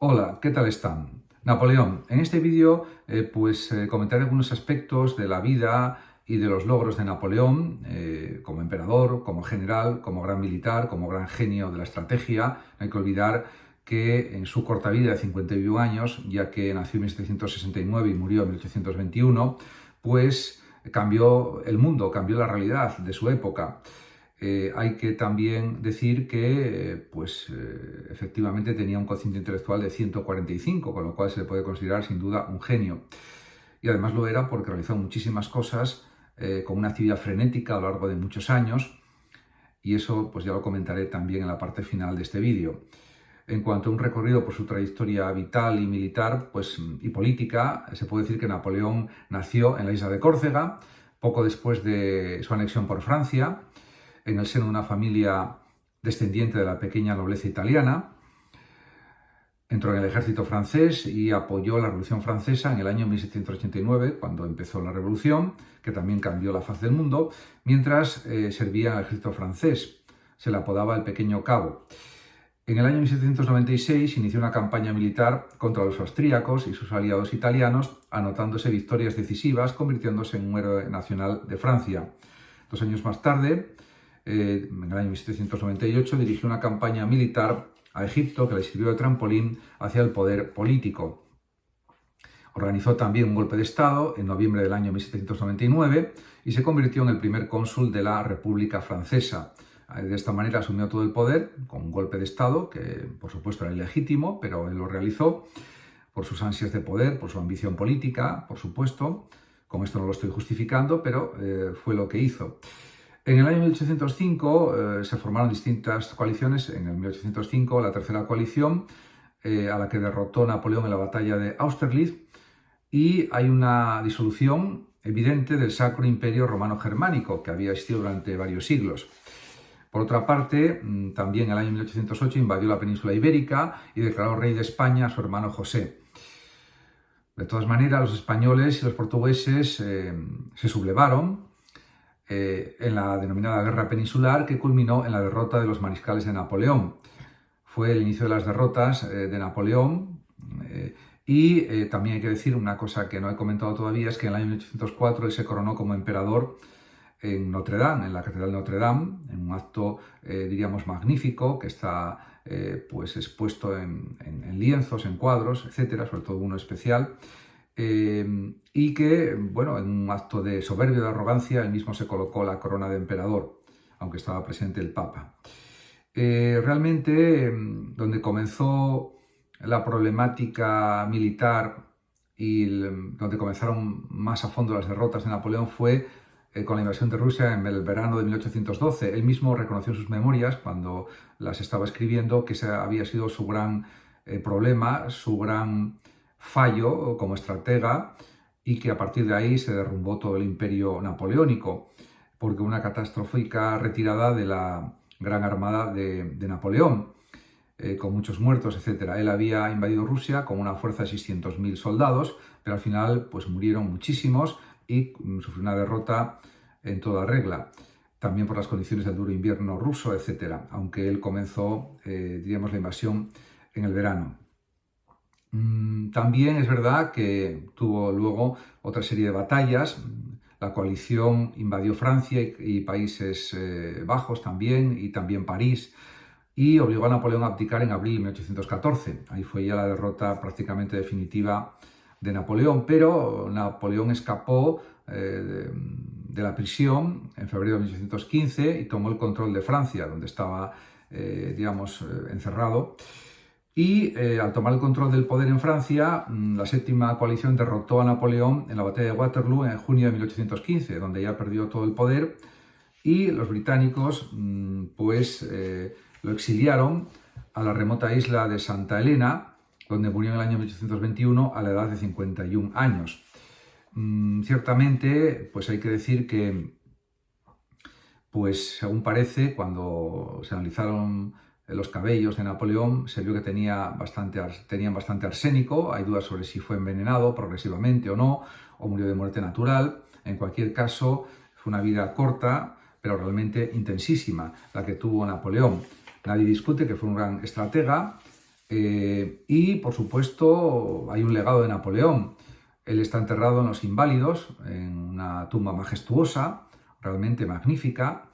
Hola, ¿qué tal están? Napoleón. En este vídeo comentaré algunos aspectos de la vida y de los logros de Napoleón como emperador, como general, como gran militar, como gran genio de la estrategia. No hay que olvidar que en su corta vida de 51 años, ya que nació en 1769 y murió en 1821, pues cambió el mundo, cambió la realidad de su época. Hay que también decir que efectivamente tenía un cociente intelectual de 145, con lo cual se le puede considerar sin duda un genio. Y además lo era porque realizó muchísimas cosas con una actividad frenética a lo largo de muchos años, y eso pues ya lo comentaré también en la parte final de este vídeo. En cuanto a un recorrido por su trayectoria vital y militar y política, se puede decir que Napoleón nació en la isla de Córcega, poco después de su anexión por Francia, en el seno de una familia descendiente de la pequeña nobleza italiana. Entró en el ejército francés y apoyó la Revolución Francesa en el año 1789, cuando empezó la Revolución, que también cambió la faz del mundo, mientras servía en el ejército francés. Se le apodaba el Pequeño Cabo. En el año 1796 inició una campaña militar contra los austríacos y sus aliados italianos, anotándose victorias decisivas, convirtiéndose en un héroe nacional de Francia. 2 años más tarde, en el año 1798, dirigió una campaña militar a Egipto que le sirvió de trampolín hacia el poder político. Organizó también un golpe de Estado en noviembre del año 1799 y se convirtió en el primer cónsul de la República Francesa. De esta manera asumió todo el poder con un golpe de Estado que, por supuesto, era ilegítimo, pero él lo realizó por sus ansias de poder, por su ambición política, por supuesto. Con esto no lo estoy justificando, pero fue lo que hizo. En el año 1805 se formaron distintas coaliciones. En el 1805 la tercera coalición, a la que derrotó Napoleón en la batalla de Austerlitz, y hay una disolución evidente del Sacro Imperio Romano Germánico, que había existido durante varios siglos. Por otra parte, también en el año 1808 invadió la península ibérica y declaró rey de España a su hermano José. De todas maneras, los españoles y los portugueses se sublevaron en la denominada Guerra Peninsular, que culminó en la derrota de los mariscales de Napoleón. Fue el inicio de las derrotas de Napoleón. También hay que decir una cosa que no he comentado todavía, es que en el año 1804 él se coronó como emperador en Notre Dame, en la Catedral de Notre Dame, en un acto, diríamos, magnífico, que está expuesto en lienzos, en cuadros, etcétera, sobre todo uno especial, y que, bueno, en un acto de soberbia, de arrogancia, él mismo se colocó la corona de emperador, aunque estaba presente el Papa. Realmente, donde comenzó la problemática militar y donde comenzaron más a fondo las derrotas de Napoleón fue con la invasión de Rusia en el verano de 1812. Él mismo reconoció en sus memorias, cuando las estaba escribiendo, que ese había sido su gran problema, su gran fallo como estratega, y que a partir de ahí se derrumbó todo el imperio napoleónico, porque una catastrófica retirada de la gran armada de Napoleón, con muchos muertos, etc. Él había invadido Rusia con una fuerza de 600.000 soldados, pero al final pues murieron muchísimos y sufrió una derrota en toda regla, también por las condiciones del duro invierno ruso, etc., aunque él comenzó, diríamos, la invasión en el verano. También es verdad que tuvo luego otra serie de batallas. La coalición invadió Francia y Países Bajos también, y también París, y obligó a Napoleón a abdicar en abril de 1814. Ahí fue ya la derrota prácticamente definitiva de Napoleón, pero Napoleón escapó de la prisión en febrero de 1815 y tomó el control de Francia, donde estaba, encerrado. Y al tomar el control del poder en Francia, la séptima coalición derrotó a Napoleón en la batalla de Waterloo en junio de 1815, donde ya perdió todo el poder, y los británicos lo exiliaron a la remota isla de Santa Elena, donde murió en el año 1821 a la edad de 51 años. Ciertamente, pues hay que decir que, según parece, cuando se analizaron los cabellos de Napoleón, se vio que tenían bastante arsénico. Hay dudas sobre si fue envenenado progresivamente o no, o murió de muerte natural. En cualquier caso, fue una vida corta, pero realmente intensísima, la que tuvo Napoleón. Nadie discute que fue un gran estratega, Y, por supuesto, hay un legado de Napoleón. Él está enterrado en Los Inválidos, en una tumba majestuosa, realmente magnífica.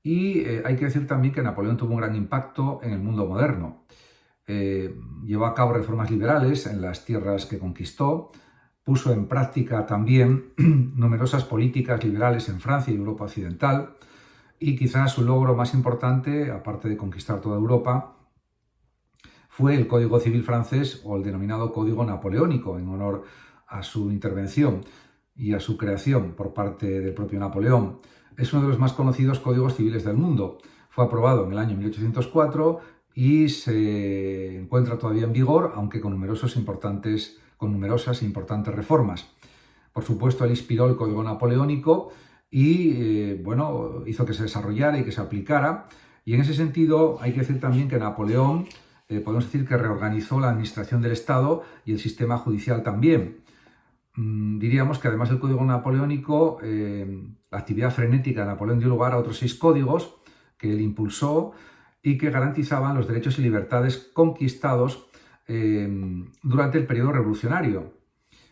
Y hay que decir también que Napoleón tuvo un gran impacto en el mundo moderno. Llevó a cabo reformas liberales en las tierras que conquistó, puso en práctica también numerosas políticas liberales en Francia y Europa Occidental, y quizás su logro más importante, aparte de conquistar toda Europa, fue el Código Civil francés, o el denominado Código Napoleónico, en honor a su intervención y a su creación por parte del propio Napoleón. Es uno de los más conocidos códigos civiles del mundo. Fue aprobado en el año 1804 y se encuentra todavía en vigor, aunque con numerosas e importantes reformas. Por supuesto, él inspiró el Código Napoleónico y bueno, hizo que se desarrollara y que se aplicara. Y en ese sentido hay que decir también que Napoleón, podemos decir que reorganizó la administración del Estado y el sistema judicial también. Diríamos que además del Código Napoleónico, la actividad frenética de Napoleón dio lugar a otros 6 códigos que él impulsó y que garantizaban los derechos y libertades conquistados durante el periodo revolucionario.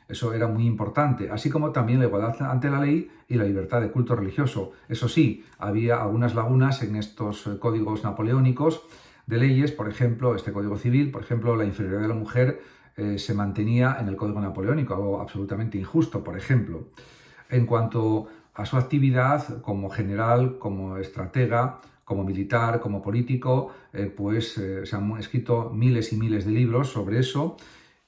Eso era muy importante, así como también la igualdad ante la ley y la libertad de culto religioso. Eso sí, había algunas lagunas en estos códigos napoleónicos de leyes. Por ejemplo, este Código Civil, por ejemplo, la inferioridad de la mujer se mantenía en el Código Napoleónico, algo absolutamente injusto, por ejemplo. En cuanto a su actividad como general, como estratega, como militar, como político, se han escrito miles y miles de libros sobre eso,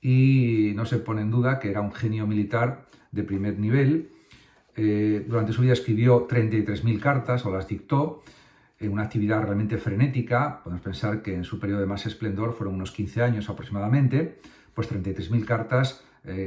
y no se pone en duda que era un genio militar de primer nivel. Durante su vida escribió 33.000 cartas o las dictó, en una actividad realmente frenética. Podemos pensar que en su periodo de más esplendor fueron unos 15 años aproximadamente, pues 33.000 cartas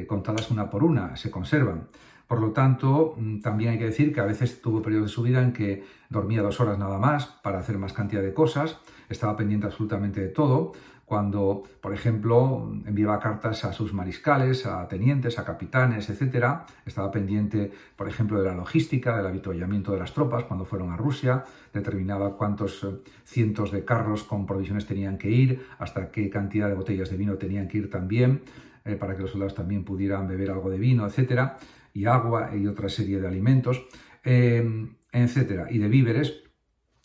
contadas una por una se conservan. Por lo tanto, también hay que decir que a veces tuvo periodos de su vida en que dormía 2 horas nada más para hacer más cantidad de cosas, estaba pendiente absolutamente de todo. Cuando, por ejemplo, enviaba cartas a sus mariscales, a tenientes, a capitanes, etc., estaba pendiente, por ejemplo, de la logística, del avituallamiento de las tropas cuando fueron a Rusia, determinaba cuántos cientos de carros con provisiones tenían que ir, hasta qué cantidad de botellas de vino tenían que ir también, para que los soldados también pudieran beber algo de vino, etc., y agua y otra serie de alimentos, etc., y de víveres.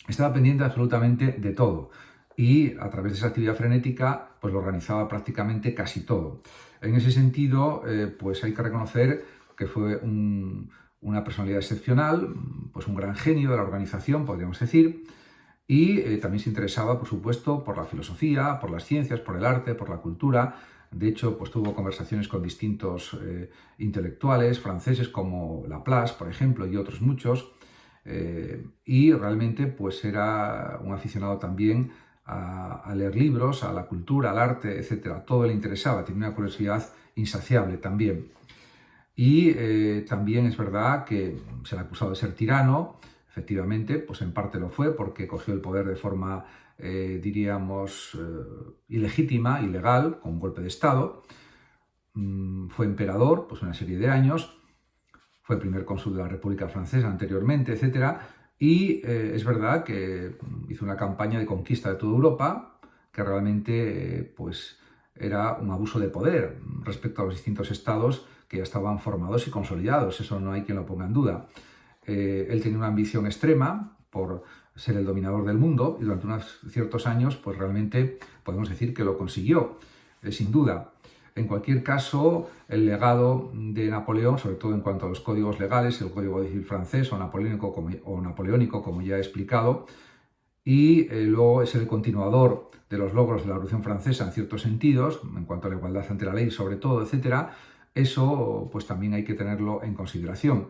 Estaba pendiente absolutamente de todo. Y a través de esa actividad frenética, pues lo organizaba prácticamente casi todo. En ese sentido, pues hay que reconocer que fue una personalidad excepcional, pues un gran genio de la organización, podríamos decir, y también se interesaba, por supuesto, por la filosofía, por las ciencias, por el arte, por la cultura. De hecho, pues tuvo conversaciones con distintos intelectuales franceses como Laplace, por ejemplo, y otros muchos, y realmente pues era un aficionado también a leer libros, a la cultura, al arte, etc. Todo le interesaba, tenía una curiosidad insaciable también. Y también es verdad que se le ha acusado de ser tirano. Efectivamente, pues en parte lo fue, porque cogió el poder de forma, diríamos, ilegítima, ilegal, con un golpe de Estado. Fue emperador pues una serie de años, fue primer cónsul de la República Francesa anteriormente, etc. Y es verdad que hizo una campaña de conquista de toda Europa, que realmente pues era un abuso de poder respecto a los distintos estados que ya estaban formados y consolidados. Eso no hay quien lo ponga en duda. Él tenía una ambición extrema por ser el dominador del mundo, y durante unos ciertos años pues realmente podemos decir que lo consiguió, sin duda. En cualquier caso, el legado de Napoleón, sobre todo en cuanto a los códigos legales, el Código Civil francés o napoleónico, como ya he explicado, y luego es el continuador de los logros de la Revolución Francesa en ciertos sentidos, en cuanto a la igualdad ante la ley, sobre todo, etc. Eso pues también hay que tenerlo en consideración.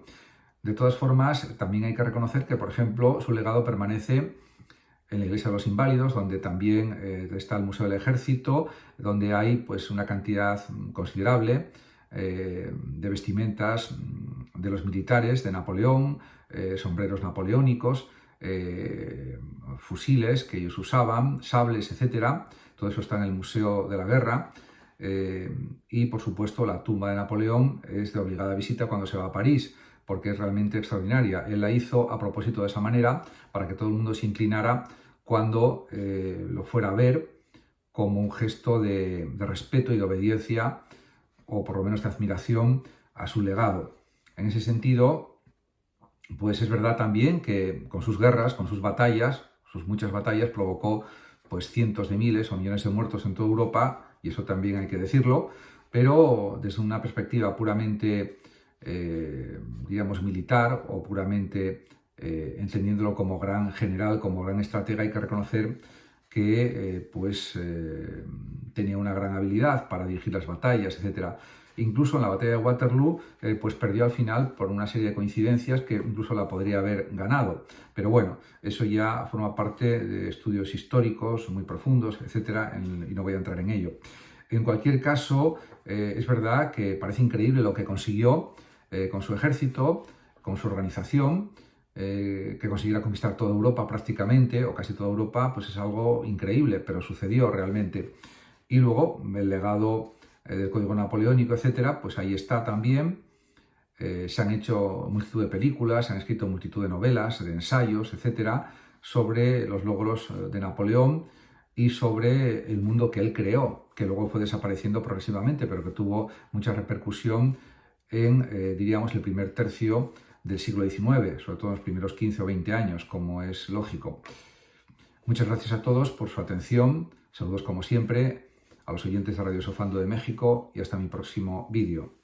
De todas formas, también hay que reconocer que, por ejemplo, su legado permanece en la Iglesia de los Inválidos, donde también está el Museo del Ejército, donde hay pues una cantidad considerable de vestimentas de los militares de Napoleón, sombreros napoleónicos, fusiles que ellos usaban, sables, etc. Todo eso está en el Museo de la Guerra. Y por supuesto la tumba de Napoleón es de obligada visita cuando se va a París, porque es realmente extraordinaria. Él la hizo a propósito de esa manera, para que todo el mundo se inclinara cuando lo fuera a ver, como un gesto de respeto y de obediencia, o por lo menos de admiración a su legado. En ese sentido, pues es verdad también que con sus guerras, con sus batallas, sus muchas batallas, provocó pues cientos de miles o millones de muertos en toda Europa, y eso también hay que decirlo, pero desde una perspectiva puramente, digamos, militar, o puramente entendiéndolo como gran general, como gran estratega, hay que reconocer que tenía una gran habilidad para dirigir las batallas, etc. Incluso en la batalla de Waterloo, pues perdió al final por una serie de coincidencias que incluso la podría haber ganado. Pero bueno, eso ya forma parte de estudios históricos muy profundos, etcétera, y no voy a entrar en ello. En cualquier caso, es verdad que parece increíble lo que consiguió con su ejército, con su organización, que consiguiera conquistar toda Europa prácticamente, o casi toda Europa, pues es algo increíble, pero sucedió realmente. Y luego el legado del Código Napoleónico, etcétera, pues ahí está también. Se han hecho multitud de películas, se han escrito multitud de novelas, de ensayos, etcétera, sobre los logros de Napoleón y sobre el mundo que él creó, que luego fue desapareciendo progresivamente, pero que tuvo mucha repercusión en, diríamos, el primer tercio del siglo XIX, sobre todo en los primeros 15 o 20 años, como es lógico. Muchas gracias a todos por su atención, saludos como siempre a los oyentes de Radio Sofando de México y hasta mi próximo vídeo.